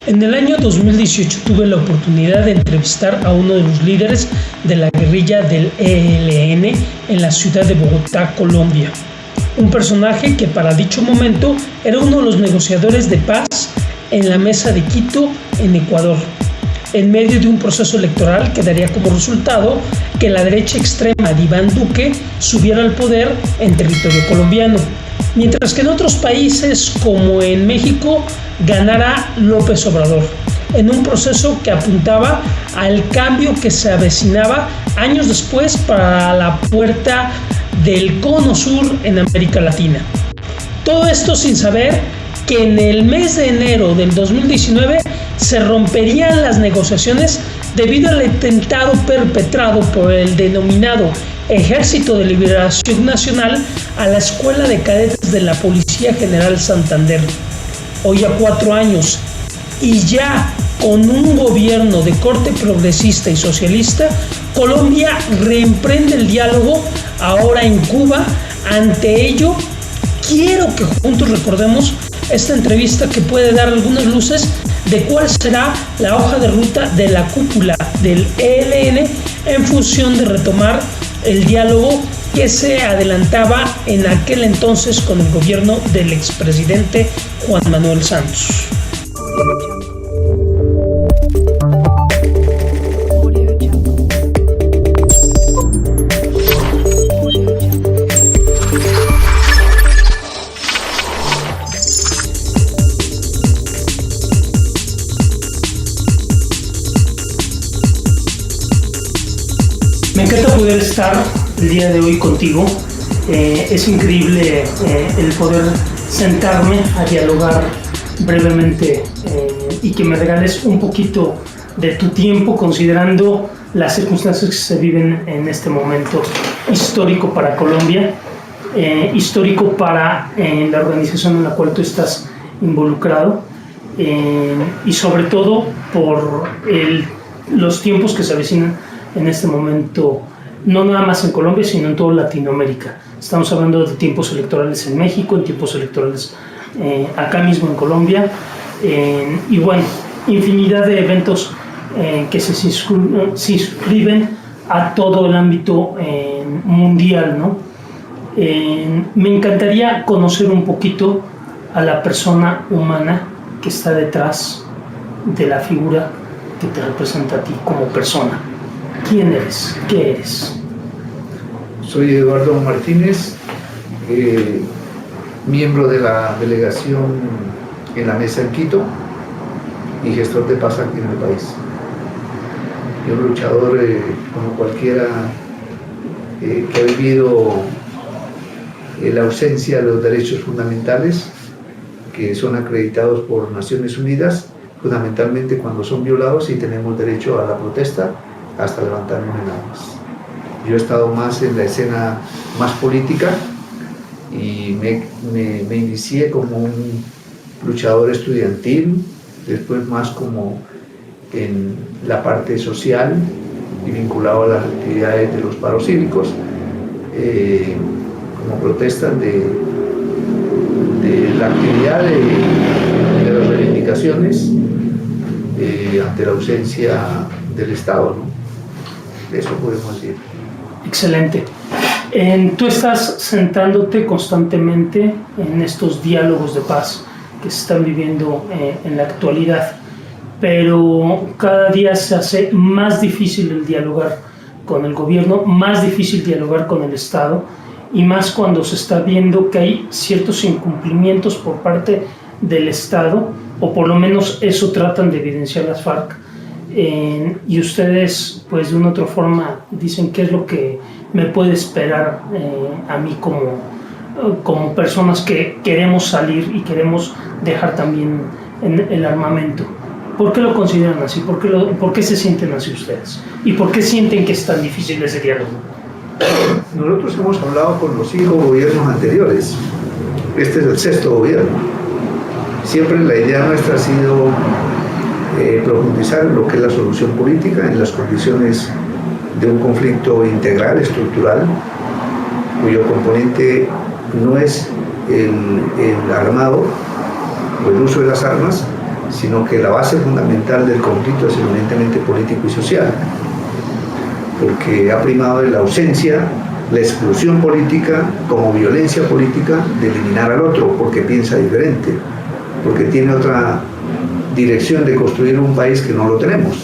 En el año 2018 tuve la oportunidad de entrevistar a uno de los líderes de la guerrilla del ELN en la ciudad de Bogotá, Colombia. Un personaje que para dicho momento era uno de los negociadores de paz en la mesa de Quito, en Ecuador, en medio de un proceso electoral que daría como resultado que la derecha extrema de Iván Duque subiera al poder en territorio colombiano, mientras que en otros países como en México ganara López Obrador, en un proceso que apuntaba al cambio que se avecinaba años después para la puerta del Cono Sur en América Latina. Todo esto sin saber que en el mes de enero del 2019 se romperían las negociaciones debido al atentado perpetrado por el denominado Ejército de Liberación Nacional a la Escuela de Cadetes de la Policía General Santander. Hoy a 4 años y ya con un gobierno de corte progresista y socialista, Colombia reemprende el diálogo ahora en Cuba. Ante ello, quiero que juntos recordemos esta entrevista que puede dar algunas luces de cuál será la hoja de ruta de la cúpula del ELN en función de retomar el diálogo que se adelantaba en aquel entonces con el gobierno del expresidente Juan Manuel Santos. Me encanta poder estar el día de hoy contigo. Es increíble el poder sentarme a dialogar brevemente y que me regales un poquito de tu tiempo, considerando las circunstancias que se viven en este momento histórico para Colombia, histórico para la organización en la cual tú estás involucrado, y sobre todo por los tiempos que se avecinan en este momento, no nada más en Colombia, sino en toda Latinoamérica. Estamos hablando de tiempos electorales en México, en tiempos electorales acá mismo en Colombia, y bueno, infinidad de eventos que se inscriben a todo el ámbito mundial, ¿no? Me encantaría conocer un poquito a la persona humana que está detrás de la figura que te representa a ti como persona. ¿Quién eres? ¿Qué eres? Soy Eduardo Martínez, miembro de la delegación en la mesa en Quito y gestor de paz aquí en el país. Y un luchador como cualquiera que ha vivido la ausencia de los derechos fundamentales que son acreditados por Naciones Unidas, fundamentalmente cuando son violados y tenemos derecho a la protesta hasta levantarnos en armas. Yo he estado más en la escena más política y me inicié como un luchador estudiantil, después más como en la parte social y vinculado a las actividades de los paros cívicos, como protestas de la actividad de las reivindicaciones ante la ausencia del Estado, ¿no? Eso podemos decir. Excelente. Tú estás sentándote constantemente en estos diálogos de paz que se están viviendo en la actualidad, pero cada día se hace más difícil el dialogar con el gobierno, más difícil dialogar con el Estado, y más cuando se está viendo que hay ciertos incumplimientos por parte del Estado, o por lo menos eso tratan de evidenciar las FARC. Y ustedes, pues de una u otra forma, dicen qué es lo que me puede esperar a mí como personas que queremos salir y queremos dejar también el armamento. ¿Por qué lo consideran así? ¿Por qué se sienten así ustedes? ¿Y por qué sienten que es tan difícil ese diálogo? Nosotros hemos hablado con los 5 gobiernos anteriores. Este es el 6º gobierno. Siempre la idea nuestra ha sido profundizar en lo que es la solución política, en las condiciones de un conflicto integral, estructural, cuyo componente no es el armado o el uso de las armas, sino que la base fundamental del conflicto es eminentemente político y social, porque ha primado en la ausencia, la exclusión política como violencia política de eliminar al otro, porque piensa diferente, porque tiene otra dirección de construir un país que no lo tenemos,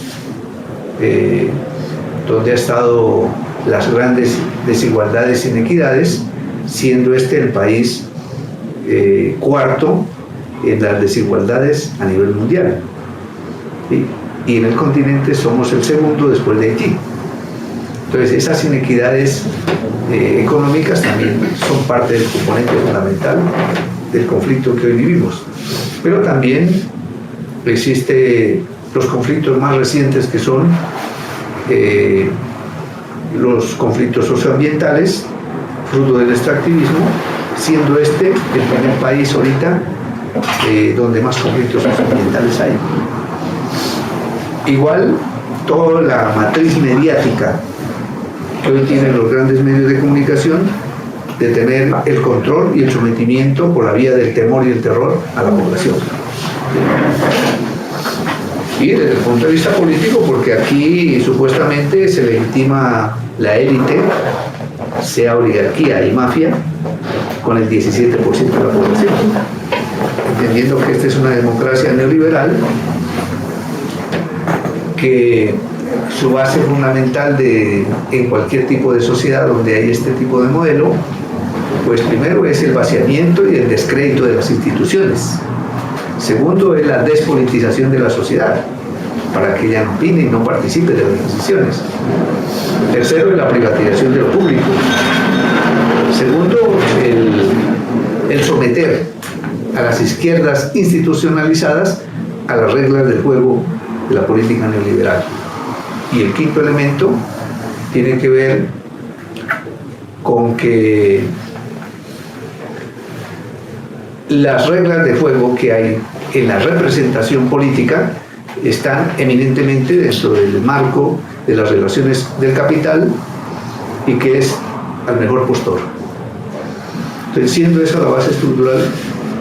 donde ha estado las grandes desigualdades e inequidades, siendo este el país cuarto en las desigualdades a nivel mundial. ¿Sí? Y en el continente somos el segundo después de Haití. Entonces esas inequidades económicas también son parte del componente fundamental del conflicto que hoy vivimos. Pero también existen los conflictos más recientes, que son los conflictos socioambientales, fruto del extractivismo, siendo este el primer país ahorita donde más conflictos socioambientales hay. Igual, toda la matriz mediática que hoy tienen los grandes medios de comunicación, de tener el control y el sometimiento por la vía del temor y el terror a la población. Y desde el punto de vista político, porque aquí supuestamente se legitima la élite, sea oligarquía y mafia, con el 17% de la población, entendiendo que esta es una democracia neoliberal, que su base fundamental en cualquier tipo de sociedad donde hay este tipo de modelo, pues primero es el vaciamiento y el descrédito de las instituciones. Segundo es la despolitización de la sociedad, para que ella no opine y no participe de las decisiones. Tercero es la privatización de lo público. Segundo, el someter a las izquierdas institucionalizadas a las reglas del juego de la política neoliberal. Y el quinto elemento tiene que ver con que las reglas de juego que hay en la representación política están eminentemente dentro del marco de las relaciones del capital, y que es al mejor postor. Entonces, siendo esa la base estructural,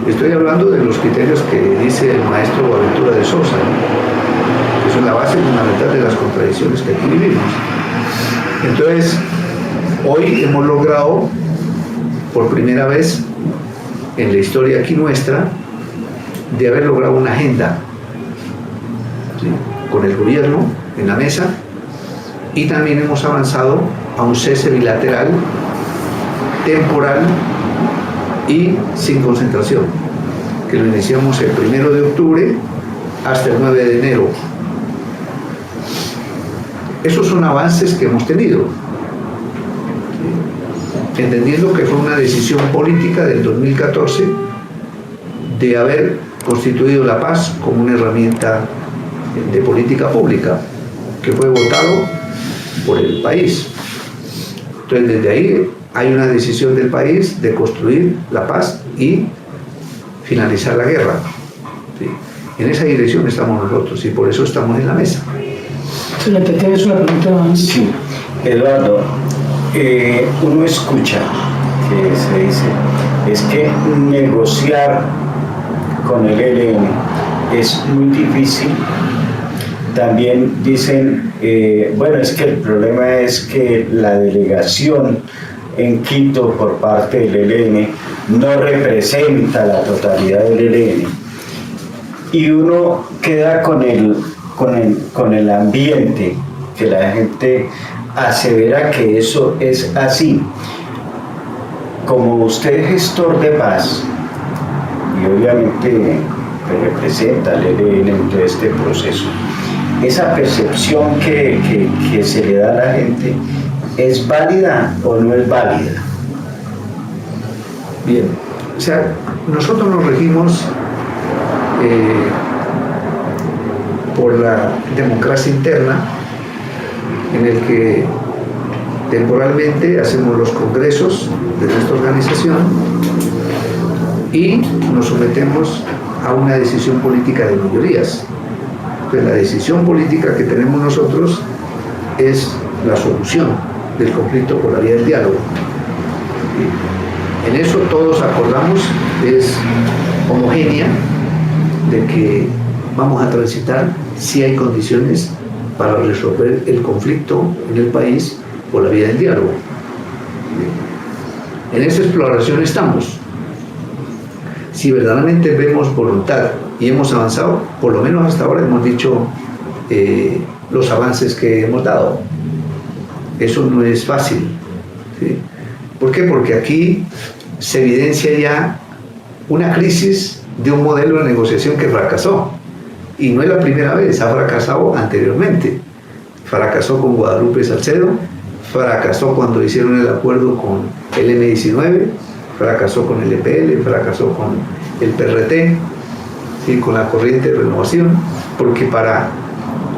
estoy hablando de los criterios que dice el maestro Boaventura de Sousa, ¿no? Que son la base fundamental de las contradicciones que aquí vivimos. Entonces, hoy hemos logrado, por primera vez en la historia aquí nuestra, de haber logrado una agenda, ¿sí?, con el gobierno en la mesa, y también hemos avanzado a un cese bilateral, temporal y sin concentración, que lo iniciamos el 1 de octubre hasta el 9 de enero. Esos son avances que hemos tenido, entendiendo que fue una decisión política del 2014 de haber constituido la paz como una herramienta de política pública, que fue votado por el país. Entonces, desde ahí hay una decisión del país de construir la paz y finalizar la guerra. ¿Sí? En esa dirección estamos nosotros, y por eso estamos en la mesa. Excelente, ¿tienes una pregunta? Sí, Eduardo, uno escucha que se dice, es que negociar con el ELN es muy difícil. También dicen, bueno, es que el problema es que la delegación en Quito por parte del ELN no representa la totalidad del ELN. Y uno queda con el ambiente, que la gente asevera que eso es así. Como usted es gestor de paz, y obviamente representa al ELN en todo este proceso, esa percepción que se le da a la gente, ¿es válida o no es válida? Bien, o sea, nosotros nos regimos por la democracia interna, en el que temporalmente hacemos los congresos de nuestra organización y nos sometemos a una decisión política de mayorías. Pues la decisión política que tenemos nosotros es la solución del conflicto por la vía del diálogo. En eso todos acordamos, es homogénea, de que vamos a transitar si hay condiciones para resolver el conflicto en el país por la vía del diálogo. En esa exploración estamos. Si verdaderamente vemos voluntad y hemos avanzado, por lo menos hasta ahora hemos dicho los avances que hemos dado. Eso no es fácil, ¿sí? ¿Por qué? Porque aquí se evidencia ya una crisis de un modelo de negociación que fracasó. Y no es la primera vez, ha fracasado anteriormente. Fracasó con Guadalupe Salcedo, fracasó cuando hicieron el acuerdo con el M-19, fracasó con el EPL, fracasó con el PRT, ¿sí? Con la corriente de renovación, porque para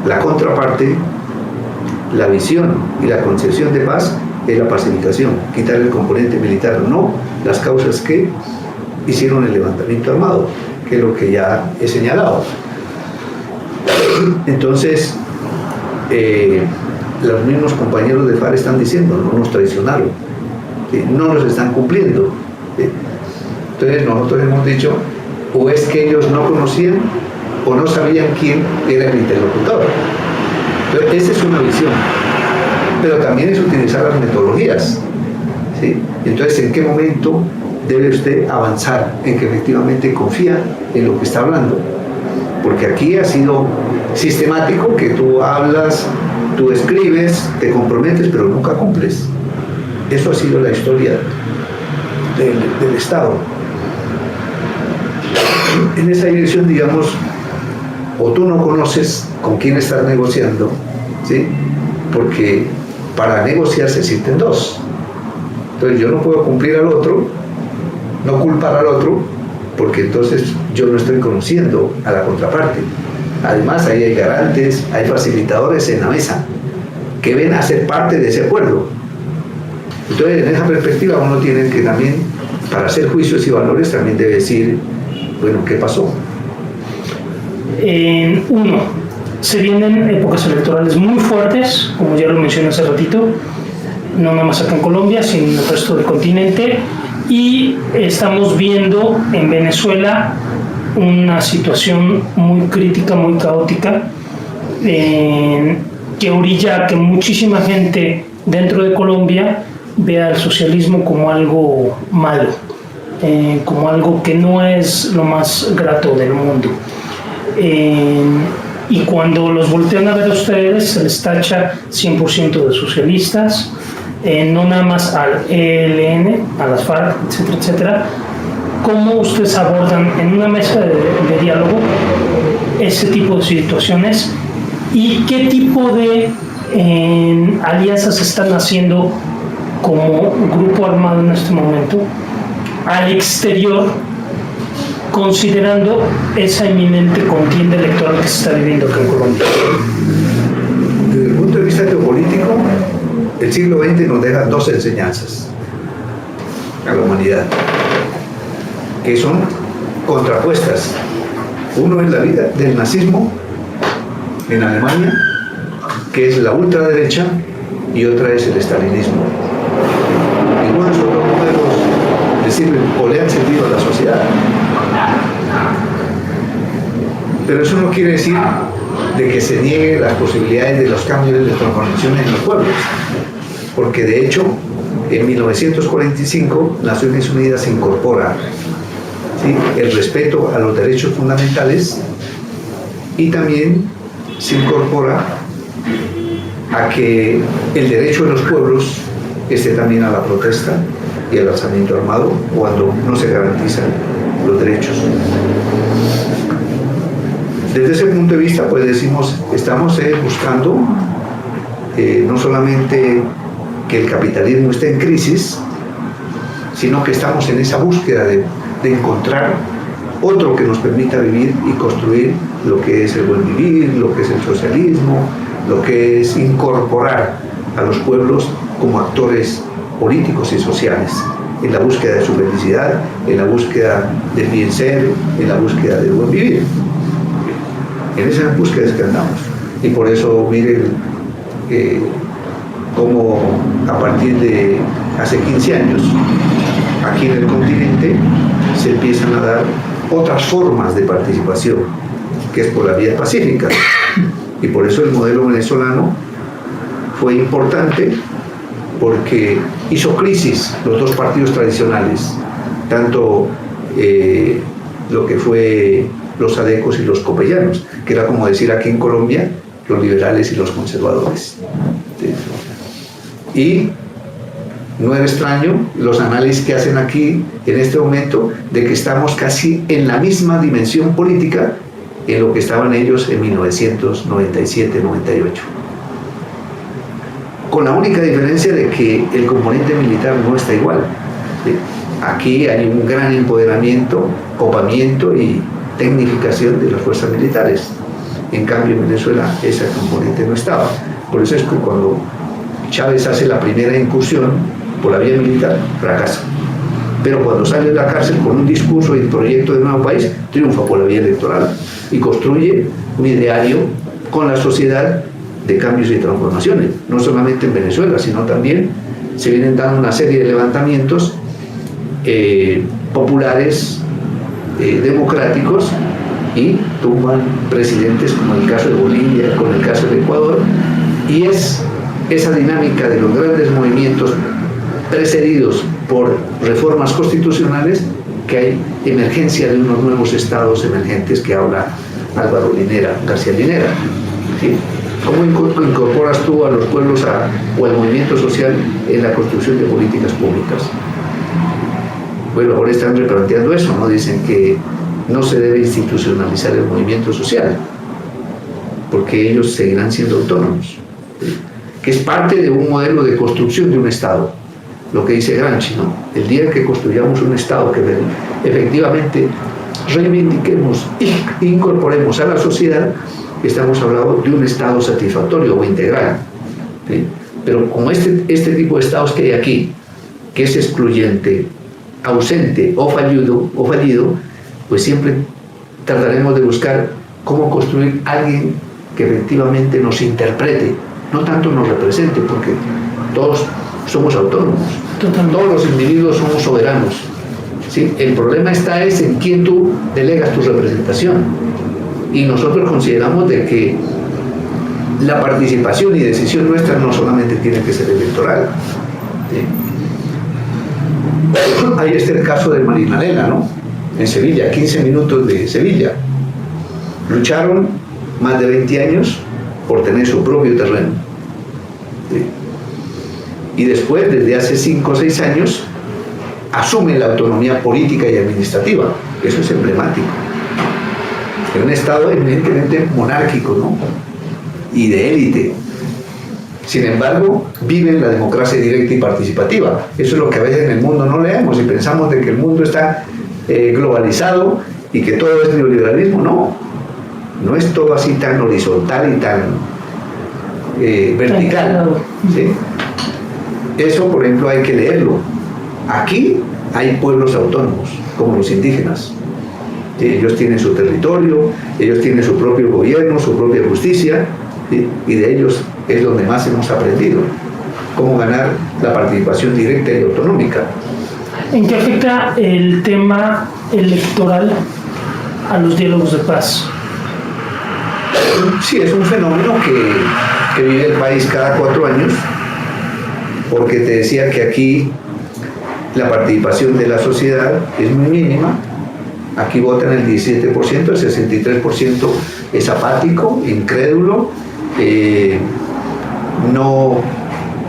la contraparte, la visión y la concepción de paz es la pacificación, quitar el componente militar, no las causas que hicieron el levantamiento armado, que es lo que ya he señalado. Entonces, los mismos compañeros de FARC están diciendo, no nos traicionaron, ¿sí? No nos están cumpliendo, ¿sí? Entonces nosotros hemos dicho, o es que ellos no conocían o no sabían quién era el interlocutor. Entonces, esa es una visión, pero también es utilizar las metodologías, ¿sí? Entonces, ¿en qué momento debe usted avanzar en que efectivamente confía en lo que está hablando? Porque aquí ha sido sistemático que tú hablas, tú escribes, te comprometes, pero nunca cumples. Eso ha sido la historia del Estado. En esa dirección, digamos, o tú no conoces con quién estás negociando, ¿sí? Porque para negociar se sienten dos. Entonces yo no puedo cumplir al otro, no culpar al otro, porque entonces yo no estoy conociendo a la contraparte. Además, ahí hay garantes, hay facilitadores en la mesa que ven a ser parte de ese acuerdo. Entonces, en esa perspectiva, uno tiene que también, para hacer juicios y valores, también debe decir, bueno, ¿qué pasó? Uno, se vienen épocas electorales muy fuertes, como ya lo mencioné hace ratito, no nada más acá en Colombia, sino en el resto del continente, y estamos viendo en Venezuela una situación muy crítica, muy caótica, que orilla a que muchísima gente dentro de Colombia vea el socialismo como algo malo, como algo que no es lo más grato del mundo. Y cuando los voltean a ver a ustedes, se les tacha 100% de socialistas, no nada más al ELN, a las FARC, etcétera, etcétera. ¿Cómo ustedes abordan en una mesa de diálogo ese tipo de situaciones y qué tipo de alianzas están haciendo como grupo armado en este momento al exterior, considerando esa inminente contienda electoral que se está viviendo acá en Colombia? Desde el punto de vista geopolítico, el siglo XX nos deja dos enseñanzas a la humanidad, que son contrapuestas. Uno es la vida del nazismo en Alemania, que es la ultraderecha, y otra es el estalinismo. Ninguno de esos dos modelos le sirven o le han servido a la sociedad. Pero eso no quiere decir de que se niegue las posibilidades de los cambios de transformaciones en los pueblos, porque de hecho en 1945 Naciones Unidas incorpora, ¿sí?, el respeto a los derechos fundamentales, y también se incorpora a que el derecho de los pueblos esté también a la protesta y al alzamiento armado cuando no se garantizan los derechos. Desde ese punto de vista, pues decimos, estamos buscando no solamente que el capitalismo esté en crisis, sino que estamos en esa búsqueda de encontrar otro que nos permita vivir y construir lo que es el buen vivir, lo que es el socialismo, lo que es incorporar a los pueblos como actores políticos y sociales, en la búsqueda de su felicidad, en la búsqueda del bien ser, en la búsqueda del buen vivir. En esas búsquedas que andamos. Y por eso, miren, como a partir de hace 15 años, aquí en el continente se empiezan a dar otras formas de participación. que es por la vía pacífica. Y por eso el modelo venezolano fue importante, porque hizo crisis los dos partidos tradicionales, tanto lo que fue los adecos y los copellanos, que era como decir aquí en Colombia los liberales y los conservadores. Y no era extraño los análisis que hacen aquí en este momento de que estamos casi en la misma dimensión política en lo que estaban ellos en 1997-98. Con la única diferencia de que el componente militar no está igual. ¿Sí? Aquí hay un gran empoderamiento, copamiento y tecnificación de las fuerzas militares. En cambio, en Venezuela ese componente no estaba. Por eso es que cuando Chávez hace la primera incursión por la vía militar, fracasa. Pero cuando sale de la cárcel con un discurso y proyecto de nuevo país, triunfa por la vía electoral y construye un ideario con la sociedad de cambios y transformaciones, no solamente en Venezuela, sino también se vienen dando una serie de levantamientos populares, democráticos, y tumban presidentes, como el caso de Bolivia, como el caso de Ecuador, y es esa dinámica de los grandes movimientos precedidos por reformas constitucionales que hay emergencia de unos nuevos estados emergentes que habla Álvaro García Linera. ¿Sí? ¿Cómo incorporas tú a los pueblos o al movimiento social en la construcción de políticas públicas? Bueno, ahora están replanteando eso, ¿no? Dicen que no se debe institucionalizar el movimiento social, porque ellos seguirán siendo autónomos, ¿sí? Que es parte de un modelo de construcción de un Estado, lo que dice Gramsci, ¿no? El día que construyamos un Estado que efectivamente reivindiquemos e incorporemos a la sociedad, estamos hablando de un Estado satisfactorio o integral, ¿sí? Pero como este tipo de Estados que hay aquí, que es excluyente, ausente o fallido, pues siempre trataremos de buscar cómo construir alguien que efectivamente nos interprete, no tanto nos represente, porque todos somos autónomos, todos los individuos somos soberanos, ¿sí? El problema está en quién tú delegas tu representación, y nosotros consideramos de que la participación y decisión nuestra no solamente tiene que ser electoral, ¿sí? Ahí está el caso de Marinalena, ¿no? En Sevilla, 15 minutos de Sevilla. Lucharon más de 20 años por tener su propio terreno. ¿Sí? Y después, desde hace 5 o 6 años, asumen la autonomía política y administrativa. Eso es emblemático. En un Estado evidentemente monárquico, ¿no? Y de élite. Sin embargo, viven la democracia directa y participativa. Eso es lo que a veces en el mundo no leemos y pensamos de que el mundo está globalizado y que todo es neoliberalismo. No es todo así tan horizontal y tan vertical, ¿sí? Eso, por ejemplo, hay que leerlo. Aquí hay pueblos autónomos, como los indígenas. ¿Sí? Ellos tienen su territorio, ellos tienen su propio gobierno, su propia justicia, ¿sí? Y de ellos es donde más hemos aprendido cómo ganar la participación directa y autonómica. ¿En qué afecta el tema electoral a los diálogos de paz? Sí, es un fenómeno que vive el país cada 4 años, porque te decía que aquí la participación de la sociedad es muy mínima. Aquí votan el 17%, el 63% es apático, incrédulo, no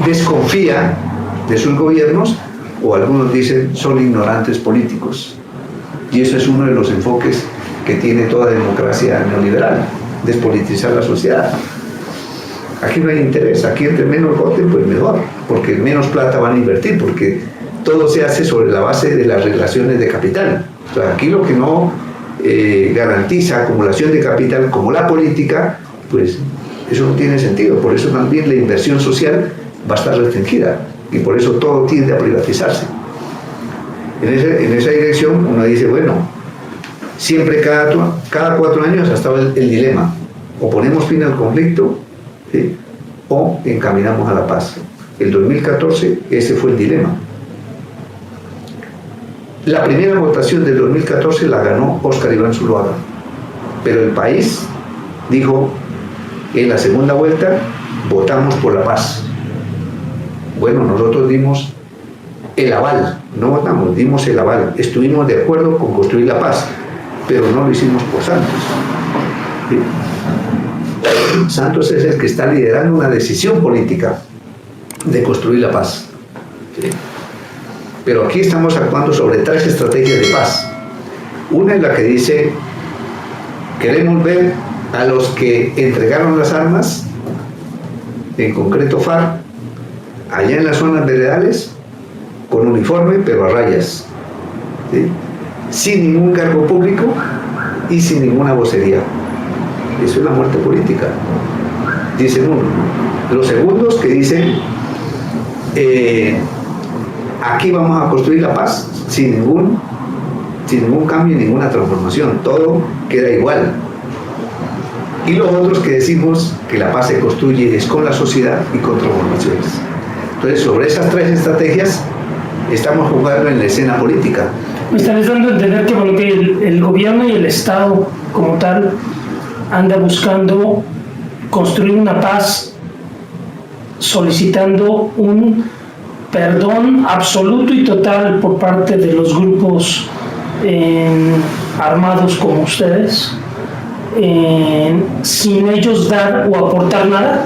desconfía de sus gobiernos, o algunos dicen son ignorantes políticos. Y eso es uno de los enfoques que tiene toda democracia neoliberal, despolitizar la sociedad. Aquí no hay interés, aquí entre menos voten pues mejor, porque menos plata van a invertir, porque todo se hace sobre la base de las relaciones de capital. O sea, aquí lo que no garantiza acumulación de capital como la política, pues eso no tiene sentido. Por eso también la inversión social va a estar restringida y por eso todo tiende a privatizarse. En esa dirección uno dice, bueno, siempre cada 4 años ha estado el dilema: o ponemos fin al conflicto, ¿sí?, o encaminamos a la paz. El 2014 ese fue el dilema. La primera votación del 2014 la ganó Óscar Iván Zuluaga, Pero el país dijo, en la segunda vuelta votamos por la paz. Bueno, nosotros dimos el aval, no votamos, dimos el aval. Estuvimos de acuerdo con construir la paz, pero no lo hicimos por Santos. ¿Sí? Santos es el que está liderando una decisión política de construir la paz. ¿Sí? Pero aquí estamos actuando sobre 3 estrategias de paz. Una es la que dice, queremos ver a los que entregaron las armas, en concreto FARC, allá en las zonas veredales, con uniforme pero a rayas, ¿sí? Sin ningún cargo público y sin ninguna vocería. Eso es la muerte política, dicen uno. Los segundos que dicen, aquí vamos a construir la paz sin ningún cambio y ninguna transformación, todo queda igual. Y los otros que decimos que la paz se construye es con la sociedad y con transformaciones. Entonces, sobre esas 3 estrategias estamos jugando en la escena política. Me estás dando a entender que, bueno, que el gobierno y el Estado como tal anda buscando construir una paz, solicitando un perdón absoluto y total por parte de los grupos armados como ustedes, sin ellos dar o aportar nada.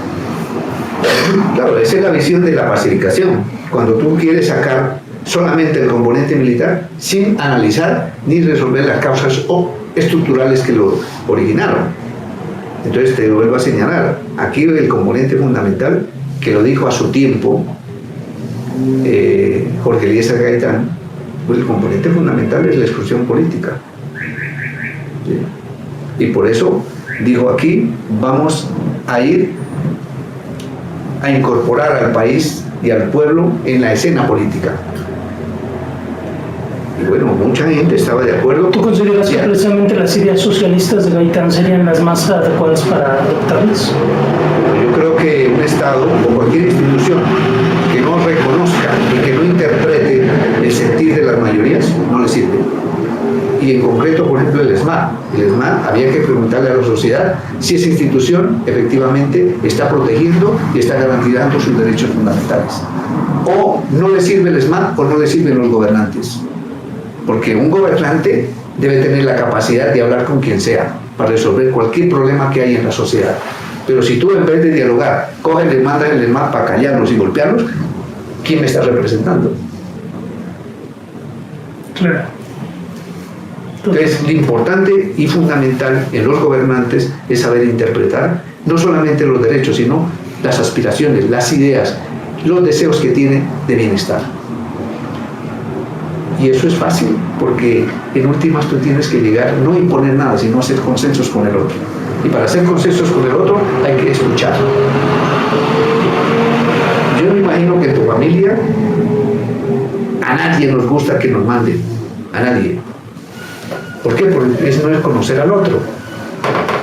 Claro, esa es la visión de la pacificación, cuando tú quieres sacar solamente el componente militar sin analizar ni resolver las causas estructurales que lo originaron. Entonces te vuelvo a señalar, aquí el componente fundamental, que lo dijo a su tiempo Jorge Eliezer Gaitán, pues el componente fundamental es la exclusión política. ¿Sí? Y por eso digo, aquí vamos a ir a incorporar al país y al pueblo en la escena política. Y bueno, mucha gente estaba de acuerdo. ¿Tú consideras que precisamente las ideas socialistas de Gaitán serían las más adecuadas para adoptarlas? Yo creo que un Estado o cualquier institución que no reconozca y que no interprete el sentir de las mayorías no le sirve. Y en concreto, por ejemplo, el ESMAD. El ESMAD había que preguntarle a la sociedad si esa institución efectivamente está protegiendo y está garantizando sus derechos fundamentales. O no le sirve el ESMAD o no le sirven los gobernantes. Porque un gobernante debe tener la capacidad de hablar con quien sea para resolver cualquier problema que hay en la sociedad. Pero si tú, en vez de dialogar, coges y mandas el ESMAD para callarlos y golpearlos, ¿quién me está representando? Claro. Entonces, lo importante y fundamental en los gobernantes es saber interpretar no solamente los derechos, sino las aspiraciones, las ideas, los deseos que tienen de bienestar. Y eso es fácil, porque en últimas tú tienes que llegar, no imponer nada, sino hacer consensos con el otro. Y para hacer consensos con el otro hay que escuchar. Yo me imagino que en tu familia a nadie nos gusta que nos manden, a nadie. ¿Por qué? Porque eso no es conocer al otro.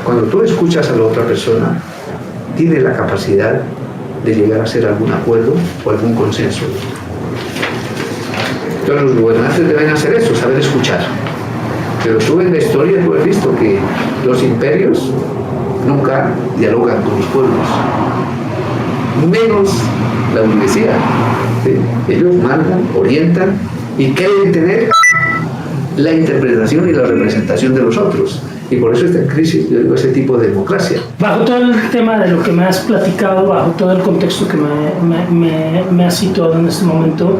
Cuando tú escuchas a la otra persona, tienes la capacidad de llegar a hacer algún acuerdo o algún consenso. Entonces los gobernantes deben hacer eso, saber escuchar. Pero tú en la historia tú has visto que los imperios nunca dialogan con los pueblos, menos la burguesía. ¿Sí? Ellos mandan, orientan y quieren tener la interpretación y la representación de los otros. Y por eso está en crisis, yo digo, ese tipo de democracia. Bajo todo el tema de lo que me has platicado, bajo todo el contexto que me has situado en este momento,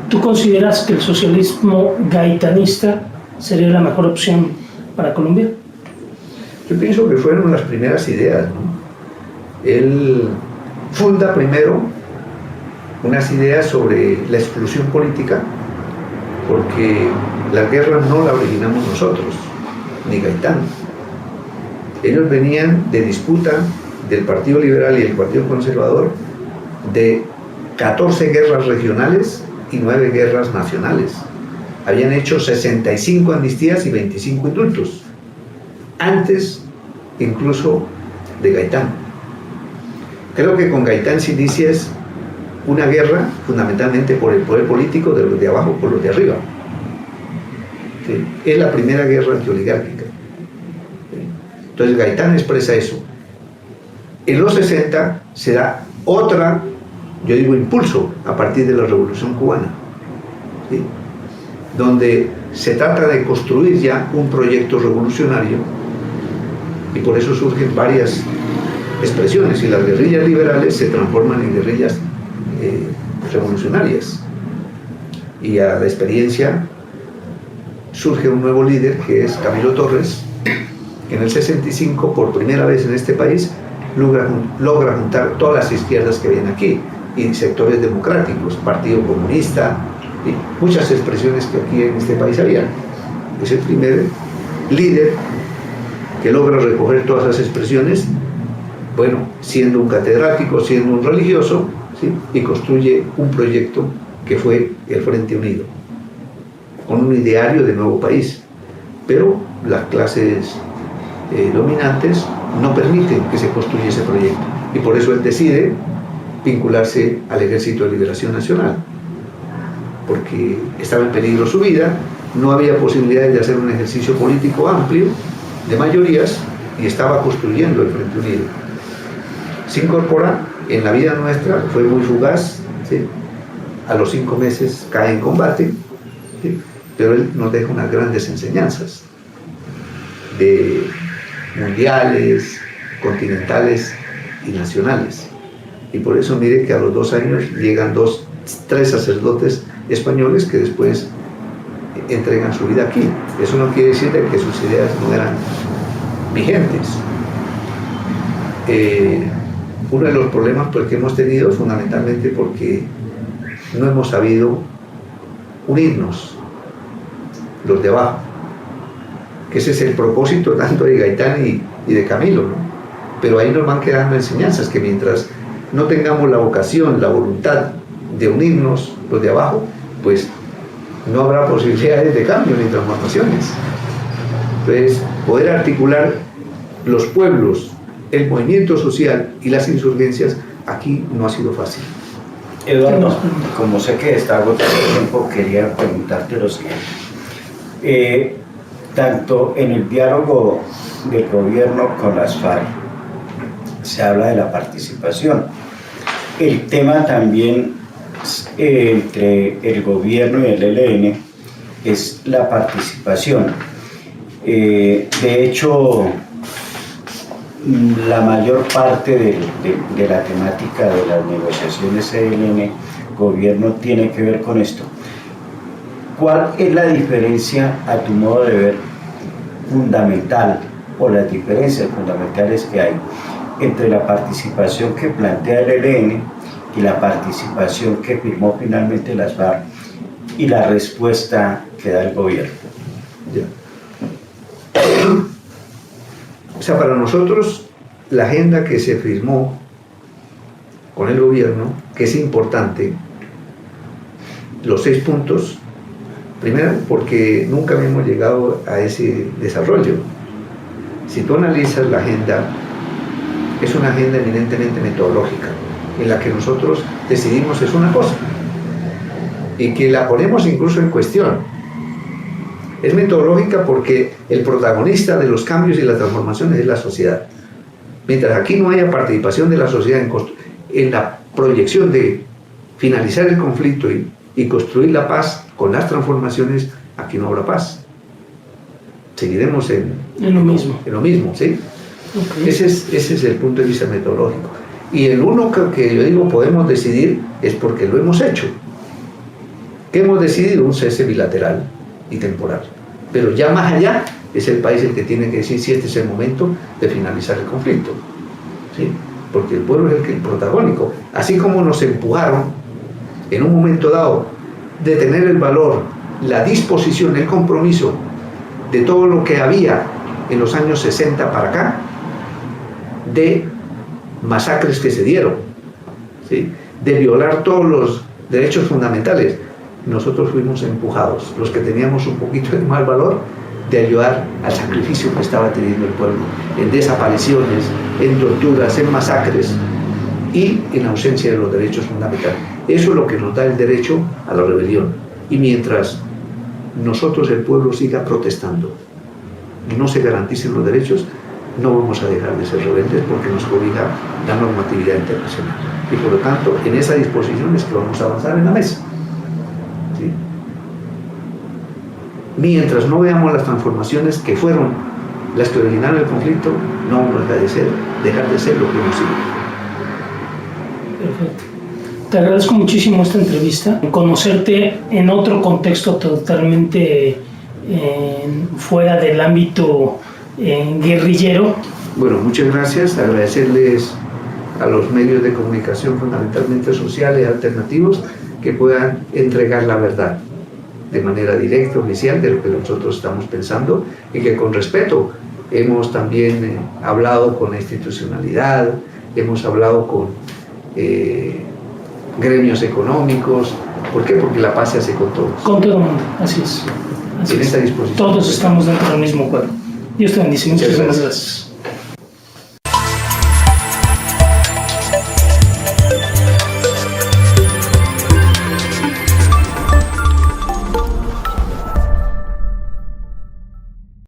¿tú consideras que el socialismo gaitanista sería la mejor opción para Colombia? Yo pienso que fueron las primeras ideas, ¿no? Él funda primero unas ideas sobre la exclusión política, porque la guerra no la originamos nosotros, ni Gaitán. Ellos venían de disputa del Partido Liberal y el Partido Conservador de 14 guerras regionales y 9 guerras nacionales. Habían hecho 65 amnistías y 25 indultos, antes incluso de Gaitán. Creo que con Gaitán se inicia una guerra fundamentalmente por el poder político de los de abajo por los de arriba. ¿Sí? Es la primera guerra antioligárquica. Entonces Gaitán expresa eso. En los 60 se da otra, yo digo, impulso a partir de la Revolución Cubana, ¿sí? Donde se trata de construir ya un proyecto revolucionario, y por eso surgen varias expresiones, y las guerrillas liberales se transforman en guerrillas revolucionarias. Y a la experiencia surge un nuevo líder, que es Camilo Torres, que en el 65, por primera vez en este país, logra juntar todas las izquierdas que vienen aquí, y sectores democráticos, Partido Comunista, y muchas expresiones que aquí en este país había. Es el primer líder que logra recoger todas esas expresiones, bueno, siendo un catedrático, siendo un religioso, ¿sí? Y construye un proyecto que fue el Frente Unido, con un ideario de nuevo país. Pero las clases dominantes no permiten que se construya ese proyecto, y por eso él decide vincularse al Ejército de Liberación Nacional, porque estaba en peligro su vida, no había posibilidades de hacer un ejercicio político amplio de mayorías, y estaba construyendo el Frente Unido. Se incorpora en la vida nuestra, fue muy fugaz, ¿sí? A los 5 meses cae en combate, ¿sí? Pero él nos deja unas grandes enseñanzas de mundiales, continentales y nacionales. Y por eso mire que a los 2 años llegan 3 sacerdotes españoles que después entregan su vida aquí. Eso no quiere decir que sus ideas no eran vigentes. Uno de los problemas pues, que hemos tenido fundamentalmente porque no hemos sabido unirnos, los de abajo, que ese es el propósito tanto de Gaitán y de Camilo, ¿no? Pero ahí nos van quedando enseñanzas que mientras no tengamos la vocación, la voluntad de unirnos, los de abajo, pues no habrá posibilidades de cambio ni transformaciones. Entonces, poder articular los pueblos, el movimiento social y las insurgencias, aquí no ha sido fácil. Eduardo, como sé que está agotado el tiempo, quería preguntarte lo siguiente. Tanto en el diálogo del gobierno con las FARC se habla de la participación. El tema también entre el gobierno y el ELN es la participación. De hecho, la mayor parte de la temática de las negociaciones ELN-gobierno tiene que ver con esto. ¿Cuál es la diferencia, a tu modo de ver, fundamental, o las diferencias fundamentales que hay entre la participación que plantea el ELN y la participación que firmó finalmente las FARC y la respuesta que da el gobierno? Ya. O sea, para nosotros la agenda que se firmó con el gobierno, que es importante, los 6 puntos, primero porque nunca habíamos llegado a ese desarrollo. Si tú analizas la agenda, es una agenda eminentemente metodológica, en la que nosotros decidimos es una cosa, y que la ponemos incluso en cuestión. Es metodológica porque el protagonista de los cambios y las transformaciones es la sociedad. Mientras aquí no haya participación de la sociedad en la proyección de finalizar el conflicto y construir la paz con las transformaciones, aquí no habrá paz. Seguiremos en lo mismo, ¿sí? Okay. Ese es el punto de vista metodológico. Y el uno que yo digo podemos decidir es porque lo hemos hecho. ¿Qué hemos decidido? Un cese bilateral y temporal. Pero ya más allá es el país el que tiene que decir si este es el momento de finalizar el conflicto, ¿sí? Porque el pueblo es el protagónico. Así como nos empujaron en un momento dado de tener el valor, la disposición, el compromiso de todo lo que había en los años 60 para acá, de masacres que se dieron, ¿sí? De violar todos los derechos fundamentales. Nosotros fuimos empujados, los que teníamos un poquito de más valor, de ayudar al sacrificio que estaba teniendo el pueblo, en desapariciones, en torturas, en masacres y en ausencia de los derechos fundamentales. Eso es lo que nos da el derecho a la rebelión. Y mientras nosotros, el pueblo, siga protestando y no se garanticen los derechos, no vamos a dejar de ser rebeldes porque nos cobija la normatividad internacional. Y por lo tanto, en esa disposición es que vamos a avanzar en la mesa. ¿Sí? Mientras no veamos las transformaciones que fueron las que originaron el conflicto, no vamos a dejar de ser lo que hemos sido. Perfecto. Te agradezco muchísimo esta entrevista. Conocerte en otro contexto totalmente fuera del ámbito guerrillero. Bueno, muchas gracias. Agradecerles a los medios de comunicación, fundamentalmente sociales, alternativos, que puedan entregar la verdad de manera directa, oficial, de lo que nosotros estamos pensando, y que con respeto hemos también hablado con la institucionalidad, hemos hablado con gremios económicos. ¿Por qué? Porque la paz se hace con todos. Con todo el mundo, así es. En esta disposición. Todos estamos dentro del mismo cuerpo. Dios te bendice. Muchas gracias.